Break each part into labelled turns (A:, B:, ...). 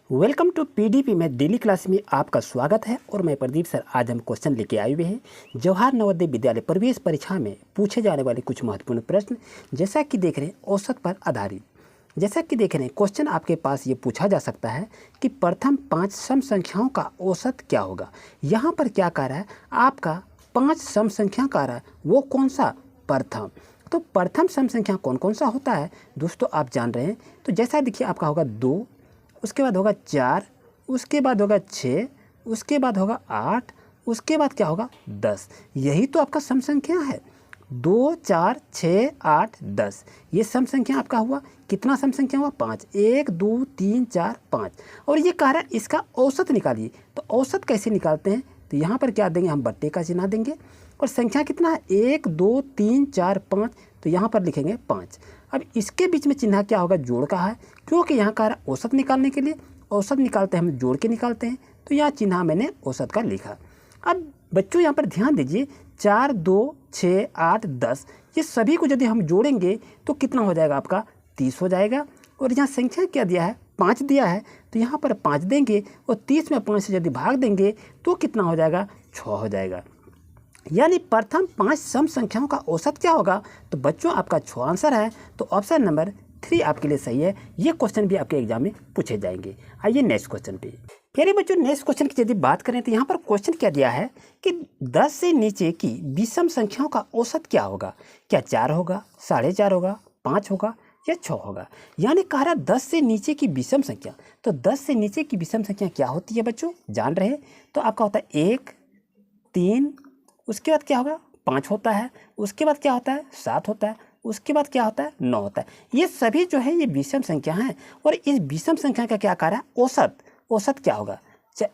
A: Welcome to PDP में daily class में आपका स्वागत है। और मैं प्रदीप सर आज हम क्वेश्चन लेके आए हुए हैं जवाहर नवोदय विद्यालय प्रवेश परीक्षा में पूछे जाने वाले कुछ महत्वपूर्ण प्रश्न। जैसा कि देख रहे हैं औसत पर आधारित। जैसा कि देख रहे हैं क्वेश्चन आपके पास ये पूछा जा सकता है कि प्रथम 5 सम संख्याओं का औसत क्या होगा। यहाँ पर क्या कह रहा है, आपका 5 सम संख्या कह रहा है, वो कौन सा प्रथम। तो प्रथम सम संख्या कौन कौन सा होता है दोस्तों आप जान रहे हैं। तो जैसा देखिए आपका होगा 2, उसके बाद होगा 4, उसके बाद होगा 6, उसके बाद होगा 8, उसके बाद क्या होगा 10। यही तो आपका सम संख्या है। 2, 4, 6, 8, 10 ये सम संख्या आपका हुआ। कितना सम संख्या हुआ 5। 1, 2, 3, 4, 5। और ये कह रहा है इसका औसत निकालिए। तो औसत कैसे निकालते हैं, तो यहाँ पर क्या देंगे, हम बट्टे का चिन्ह देंगे। और संख्या कितना है 1, 2, 3, 4, 5, तो यहाँ पर लिखेंगे 5। अब इसके बीच में चिन्ह क्या होगा, जोड़ का है, क्योंकि यहाँ का औसत निकालने के लिए औसत निकालते हैं हम जोड़ के निकालते हैं। तो यहाँ चिन्ह मैंने औसत का लिखा। अब बच्चों यहाँ पर ध्यान दीजिए, 4, 2, 6, 8, 10 ये सभी को यदि हम जोड़ेंगे तो कितना हो जाएगा, आपका 30 हो जाएगा। और यहाँ संख्या क्या दिया है, 5 दिया है, तो यहाँ पर 5 देंगे और 30 में 5 से यदि भाग देंगे तो कितना हो जाएगा, 6 हो जाएगा। यानी प्रथम 5 सम संख्याओं का औसत क्या होगा। तो बच्चों आपका 6 आंसर है। तो ऑप्शन नंबर 3 आपके लिए सही है। ये क्वेश्चन भी आपके एग्जाम में पूछे जाएंगे। आइए नेक्स्ट क्वेश्चन पे। प्यारे बच्चों नेक्स्ट क्वेश्चन की यदि बात करें तो यहाँ पर क्वेश्चन क्या दिया है कि 10 से नीचे की विषम संख्याओं का औसत क्या होगा। क्या 4 होगा, 4.5 होगा, 5 होगा या 6 होगा। यानी कह रहा 10 से नीचे की विषम संख्या। तो 10 से नीचे की विषम संख्या क्या होती है बच्चों, जान रहे हैं। तो आपका होता है 1, 3, उसके बाद क्या होगा 5 होता है, उसके बाद क्या होता है 7 होता है, उसके बाद क्या होता है 9 होता है। ये सभी जो है ये विषम संख्या हैं। और इस विषम संख्या का क्या कार्य है, औसत। औसत क्या होगा,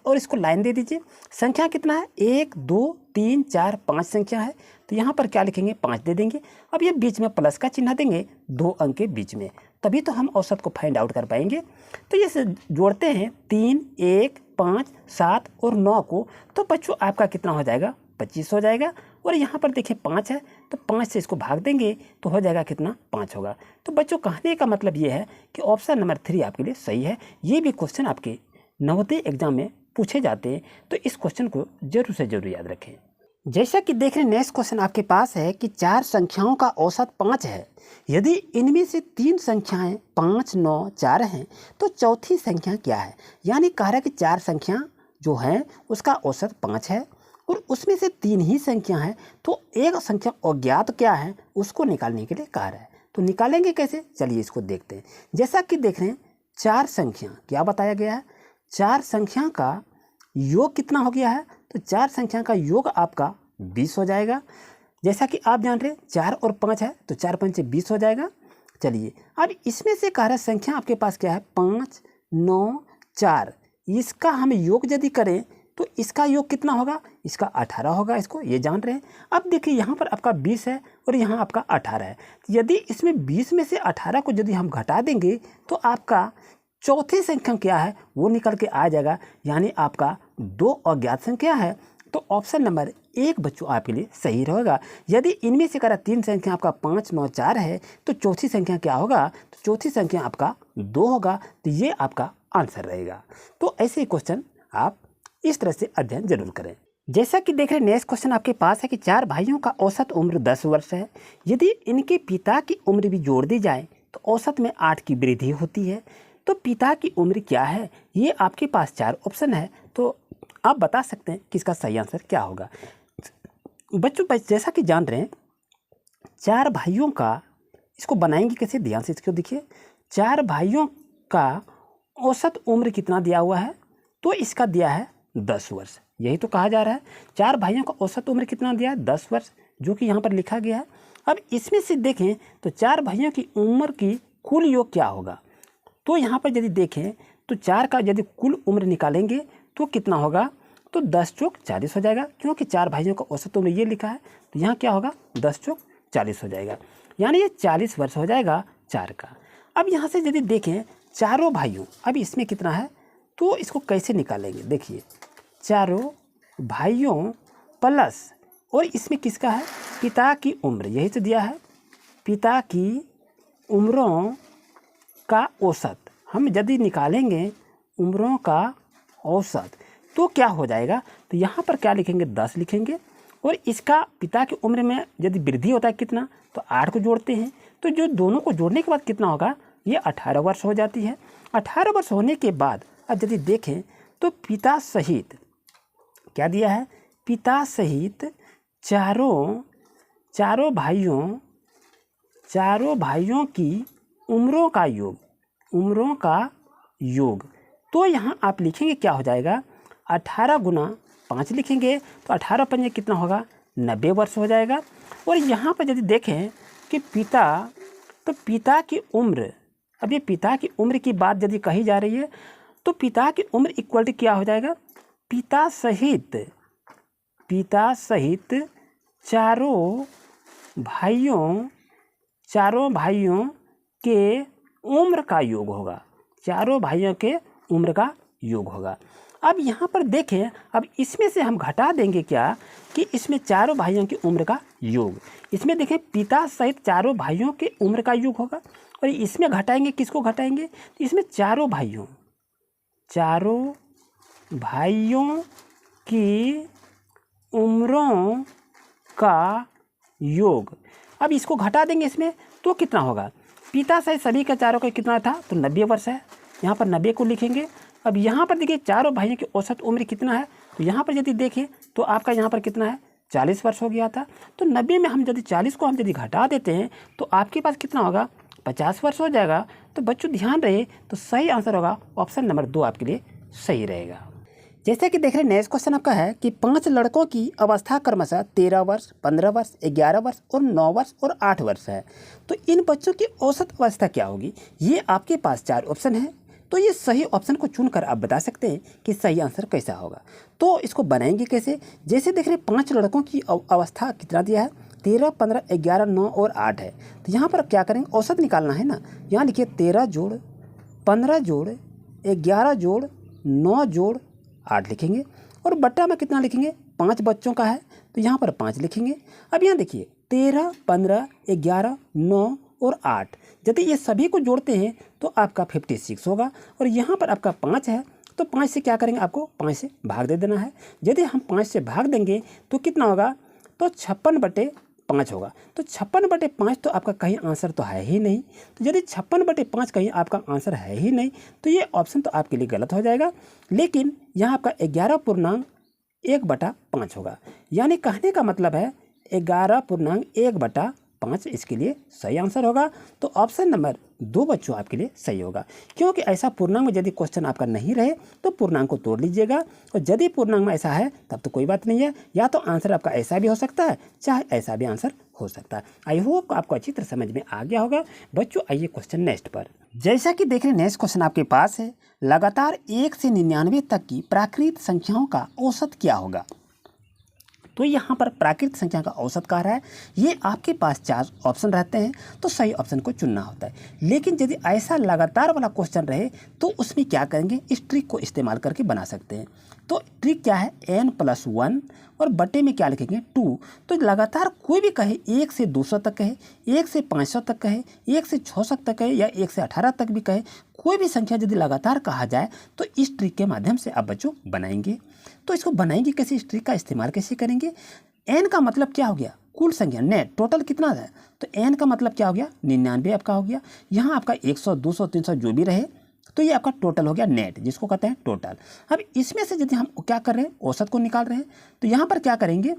A: और इसको लाइन दे दीजिए। संख्या कितना है 1, 2, 3, 4, 5 संख्या है। तो यहाँ पर क्या लिखेंगे, 5 दे देंगे। अब ये बीच में प्लस का चिन्ह देंगे 2 अंक के बीच में, तभी तो हम औसत को फाइंड आउट कर पाएंगे। तो ये जोड़ते हैं 3, 1, 5, 7 और 9 को, तो बच्चों आपका कितना हो जाएगा, 25 हो जाएगा। और यहाँ पर देखिए 5 है, तो 5 से इसको भाग देंगे तो हो जाएगा कितना, 5 होगा। तो बच्चों कहने का मतलब ये है कि ऑप्शन नंबर 3 आपके लिए सही है। ये भी क्वेश्चन आपके नवोदय एग्जाम में पूछे जाते हैं, तो इस क्वेश्चन को जरूर से जरूर याद रखें। जैसा कि देख रहे हैं नेक्स्ट क्वेश्चन आपके पास है कि 4 संख्याओं का औसत 5 है। यदि इनमें से 3 संख्याएं 5, 9, 4 हैं तो चौथी संख्या क्या है। यानी कह रहा है कि 4 संख्या जो है उसका औसत 5 है और उसमें से 3 ही संख्या है, तो एक संख्या अज्ञात क्या है उसको निकालने के लिए कह रहा है। तो निकालेंगे कैसे, चलिए इसको देखते हैं। जैसा कि देख रहे हैं 4 संख्या क्या बताया गया है, 4 संख्या का योग कितना हो गया है। तो 4 संख्या का योग आपका 20 हो जाएगा। जैसा कि आप जान रहे हैं 4 और 5 है, तो 4 5 से 20 हो जाएगा। चलिए अब इसमें से कह रहा संख्या आपके पास क्या है 5, 9, 4, इसका हम योग यदि करें तो इसका योग कितना होगा, इसका 18 होगा। इसको ये जान रहे हैं। अब देखिए यहाँ पर आपका 20 है और यहाँ आपका 18 है। यदि इसमें 20 में से 18 को यदि हम घटा देंगे तो आपका चौथी संख्या क्या है वो निकल के आ जाएगा। यानी आपका 2 अज्ञात संख्या है। तो ऑप्शन नंबर 1 बच्चों आपके लिए सही रहेगा। यदि इनमें से करा 3 संख्या आपका 5, 9, 4 है तो चौथी संख्या क्या होगा, तो चौथी संख्या आपका 2 होगा। तो ये आपका आंसर रहेगा। तो ऐसे क्वेश्चन आप इस तरह से अध्ययन जरूर करें। जैसा कि देख रहे हैं नेक्स्ट क्वेश्चन आपके पास है कि 4 भाइयों का औसत उम्र 10 वर्ष है। यदि इनके पिता की उम्र भी जोड़ दी जाए तो औसत में 8 की वृद्धि होती है। तो पिता की उम्र क्या है, ये आपके पास 4 ऑप्शन है। तो आप बता सकते हैं कि इसका सही आंसर क्या होगा। बच्चों जैसा कि जान रहे हैं 4 भाइयों का, इसको बनाएंगे कैसे, ध्यान से इसको देखिए। 4 भाइयों का औसत उम्र कितना दिया हुआ है, तो इसका दिया है 10 वर्ष। यही तो कहा जा रहा है 4 भाइयों का औसत उम्र कितना दिया है 10 वर्ष, जो कि यहाँ पर लिखा गया है। अब इसमें से देखें तो 4 भाइयों की उम्र की कुल योग क्या होगा। तो यहाँ पर यदि देखें तो 4 का यदि कुल उम्र निकालेंगे तो कितना होगा, तो 10 चौक 40 हो जाएगा। क्योंकि 4 भाइयों का औसत उम्र ये लिखा है, तो यहाँ क्या होगा 10 चौक 40 हो जाएगा। यानी ये 40 वर्ष हो जाएगा 4 का। अब यहाँ से यदि देखें चारों भाइयों, अब इसमें कितना है, तो इसको कैसे निकालेंगे, देखिए चारों भाइयों प्लस, और इसमें किसका है, पिता की उम्र, यही तो दिया है पिता की उम्रों का औसत हम यदि निकालेंगे उम्रों का औसत, तो क्या हो जाएगा, तो यहाँ पर क्या लिखेंगे 10 लिखेंगे, और इसका पिता की उम्र में यदि वृद्धि होता है कितना, तो 8 को जोड़ते हैं, तो जो दोनों को जोड़ने के बाद कितना होगा, ये 18 वर्ष हो जाती है। 18 वर्ष होने के बाद अब यदि देखें तो पिता सहित क्या दिया है, पिता सहित चारों भाइयों की उम्रों का योग, तो यहाँ आप लिखेंगे क्या हो जाएगा, 18 गुना 5 लिखेंगे, तो 18 पंजे कितना होगा, 90 वर्ष हो जाएगा। और यहाँ पर यदि देखें कि पिता की उम्र, अब ये पिता की उम्र की बात यदि कही जा रही है, तो पिता की उम्र इक्वल टू क्या हो जाएगा, पिता सहित चारों भाइयों के उम्र का योग होगा, चारों भाइयों के उम्र का योग होगा। अब यहाँ पर देखें, अब इसमें से हम घटा देंगे क्या, कि इसमें चारों भाइयों की उम्र का योग, इसमें देखें पिता सहित चारों भाइयों के उम्र का योग होगा, और इसमें घटाएंगे, किसको घटाएंगे, तो इसमें चारों भाइयों की उम्रों का योग। अब इसको घटा देंगे इसमें, तो कितना होगा, पिता सहित सभी का चारों का कितना था, तो 90 वर्ष है, यहाँ पर 90 को लिखेंगे। अब यहाँ पर देखिए चारों भाइयों की औसत उम्र कितना है, तो यहाँ पर यदि देखें तो आपका यहाँ पर कितना है, 40 वर्ष हो गया था, तो 90 में हम यदि 40 को हम यदि घटा देते हैं तो आपके पास कितना होगा, 50 वर्ष हो जाएगा। तो बच्चों ध्यान रहे, तो सही आंसर होगा ऑप्शन नंबर 2 आपके लिए सही रहेगा। जैसे कि देख रहे हैं, नेक्स्ट क्वेश्चन आपका है कि 5 लड़कों की अवस्था क्रमशः 13 वर्ष, 15 वर्ष, 11 वर्ष और 9 वर्ष और 8 वर्ष है, तो इन बच्चों की औसत अवस्था क्या होगी। ये आपके पास 4 ऑप्शन है, तो ये सही ऑप्शन को चुनकर आप बता सकते हैं कि सही आंसर कैसा होगा। तो इसको बनाएंगे कैसे, जैसे देख रहे हैं 5 लड़कों की अवस्था कितना दिया है, 13, 15, 11, 9 और 8 है, तो यहाँ पर क्या करेंगे, औसत निकालना है ना। यहाँ लिखिए 13 जोड़ 15 जोड़ 11 जोड़ 9 जोड़ 8 लिखेंगे, और बट्टा में कितना लिखेंगे, 5 बच्चों का है, तो यहाँ पर 5 लिखेंगे। अब यहाँ देखिए 13, 15, 11, 9 और 8, यदि ये सभी को जोड़ते हैं तो आपका 56 होगा, और यहाँ पर आपका 5 है, तो 5 से क्या करेंगे, आपको 5 से भाग दे देना है। यदि हम 5 से भाग देंगे तो कितना होगा, तो 56/5 होगा। तो 56/5 तो आपका कहीं आंसर तो है ही नहीं, तो यदि 56/5 कहीं आपका आंसर है ही नहीं, तो ये ऑप्शन तो आपके लिए गलत हो जाएगा। लेकिन यहाँ आपका 11.1/5 होगा, यानी कहने का मतलब है 11.1/5 इसके लिए सही आंसर होगा। तो ऑप्शन नंबर 2 बच्चों आपके लिए सही होगा, क्योंकि ऐसा पूर्णांक में यदि क्वेश्चन आपका नहीं रहे तो पूर्णांक को तोड़ लीजिएगा, और यदि पूर्णांक में ऐसा है तब तो कोई बात नहीं है, या तो आंसर आपका ऐसा भी हो सकता है, चाहे ऐसा भी आंसर हो सकता है। आई होप आपको अच्छी तरह समझ में आ गया होगा। बच्चों आइए क्वेश्चन नेक्स्ट पर। जैसा कि देख रहे हैं, नेक्स्ट क्वेश्चन आपके पास है, लगातार 1 से 99 तक की प्राकृत संख्याओं का औसत क्या होगा। तो यहाँ पर प्राकृत संख्या का औसत कह रहा है, ये आपके पास 4 ऑप्शन रहते हैं, तो सही ऑप्शन को चुनना होता है। लेकिन यदि ऐसा लगातार वाला क्वेश्चन रहे तो उसमें क्या करेंगे, इस ट्रिक को इस्तेमाल करके बना सकते हैं। तो ट्रिक क्या है, n+1 और बटे में क्या लिखेंगे 2। तो लगातार कोई भी कहे 1 से 200 तक कहे, 1 से 500 तक कहे, 1 से 600 तक कहे, या 1 से 18 तक भी कहे, कोई भी संख्या यदि लगातार कहा जाए तो इस ट्रिक के माध्यम से आप बच्चों बनाएंगे। तो इसको बनाएंगे कैसे, इस ट्रिक का इस्तेमाल कैसे करेंगे। n का मतलब क्या हो गया, कुल संख्या, नेट टोटल कितना है, तो n का मतलब क्या हो गया, 99 आपका हो गया। यहाँ आपका 100, 200, 300 जो भी रहे, तो ये आपका टोटल हो गया नेट, जिसको कहते हैं टोटल। अब इसमें से यदि हम क्या कर रहे हैं, औसत को निकाल रहे हैं, तो यहाँ पर क्या करेंगे,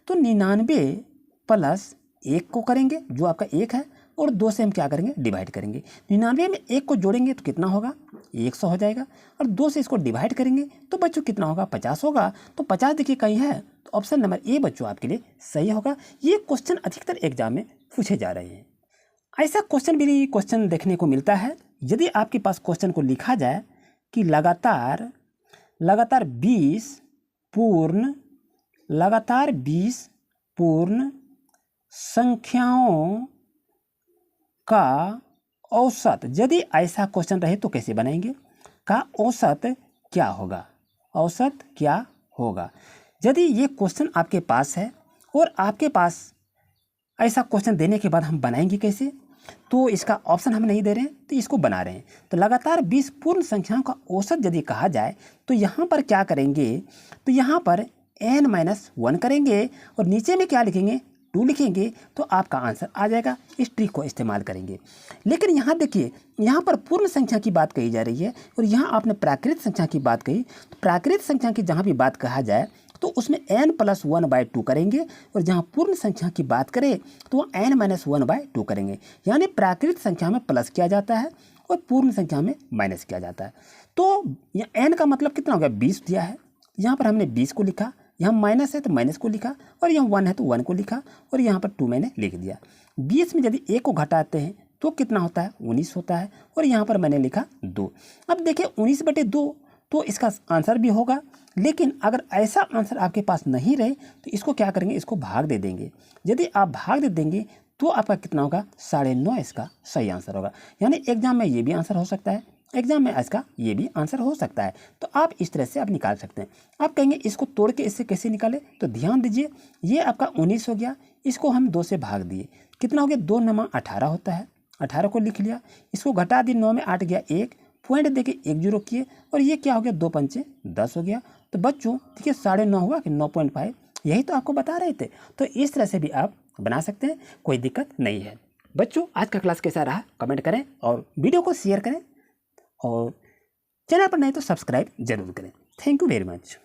A: तो 99 + 1 को करेंगे, जो आपका 1 है, और 2 से हम क्या करेंगे, डिवाइड करेंगे। 99 में 1 को जोड़ेंगे तो कितना होगा, 100 हो जाएगा, और 2 से इसको डिवाइड करेंगे तो बच्चों कितना होगा, 50 होगा। तो 50 देखिए कहीं है, तो ऑप्शन नंबर ए बच्चों आपके लिए सही होगा। ये क्वेश्चन अधिकतर एग्जाम में पूछे जा रहे हैं। ऐसा क्वेश्चन भी क्वेश्चन देखने को मिलता है, यदि आपके पास क्वेश्चन को लिखा जाए कि लगातार 20 पूर्ण संख्याओं का औसत, यदि ऐसा क्वेश्चन रहे तो कैसे बनाएंगे, का औसत क्या होगा, औसत क्या होगा। यदि ये क्वेश्चन आपके पास है और आपके पास ऐसा क्वेश्चन देने के बाद हम बनाएंगे कैसे, तो इसका ऑप्शन हम नहीं दे रहे हैं, तो इसको बना रहे हैं। तो लगातार 20 पूर्ण संख्याओं का औसत यदि कहा जाए तो यहाँ पर क्या करेंगे, तो यहाँ पर n-1 करेंगे और नीचे में क्या लिखेंगे, 2 लिखेंगे, तो आपका आंसर आ जाएगा। इस ट्रिक को इस्तेमाल करेंगे। लेकिन यहाँ देखिए, यहाँ पर पूर्ण संख्या की बात कही जा रही है और यहाँ आपने प्राकृत संख्या की बात कही। तो प्राकृत संख्या की जहाँ भी बात कहा जाए तो उसमें n+1/2 करेंगे और जहाँ पूर्ण संख्या की बात करें तो वो n-1/2 करेंगे। यानी प्राकृत संख्या में प्लस किया जाता है और पूर्ण संख्या में माइनस किया जाता है। तो n का मतलब कितना हो गया, 20 दिया है, यहाँ पर हमने 20 को लिखा, यहाँ माइनस है तो माइनस को लिखा, और यहाँ 1 है तो 1 को लिखा, और यहाँ पर 2 मैंने लिख दिया। 20 में यदि 1 को घटाते हैं तो कितना होता है, 19 होता है, और यहाँ पर मैंने लिखा 2। अब देखिए 19/2 तो इसका आंसर भी होगा। लेकिन अगर ऐसा आंसर आपके पास नहीं रहे तो इसको क्या करेंगे, इसको भाग दे देंगे। यदि आप भाग दे देंगे तो आपका कितना होगा, 9.5 इसका सही आंसर होगा। यानी एग्जाम में ये भी आंसर हो सकता है, एग्जाम में इसका ये भी आंसर हो सकता है। तो आप इस तरह से आप निकाल सकते हैं। आप कहेंगे इसको तोड़ के इससे कैसे निकालें, तो ध्यान दीजिए, ये आपका 19 हो गया, इसको हम 2 से भाग दिए, कितना हो गया, 2×9 18 होता है, 18 को लिख लिया, इसको घटा दिए, 9 में 8 गया 1, पॉइंट देके 1 0 किए, और ये क्या हो गया, 2×5 10 हो गया। तो बच्चों देखिए 9.5 हुआ कि 9.5, यही तो आपको बता रहे थे। तो इस तरह से भी आप बना सकते हैं, कोई दिक्कत नहीं है। बच्चों आज का क्लास कैसा रहा कमेंट करें और वीडियो को शेयर करें, और चैनल पर नहीं तो सब्सक्राइब जरूर करें। Thank you very much.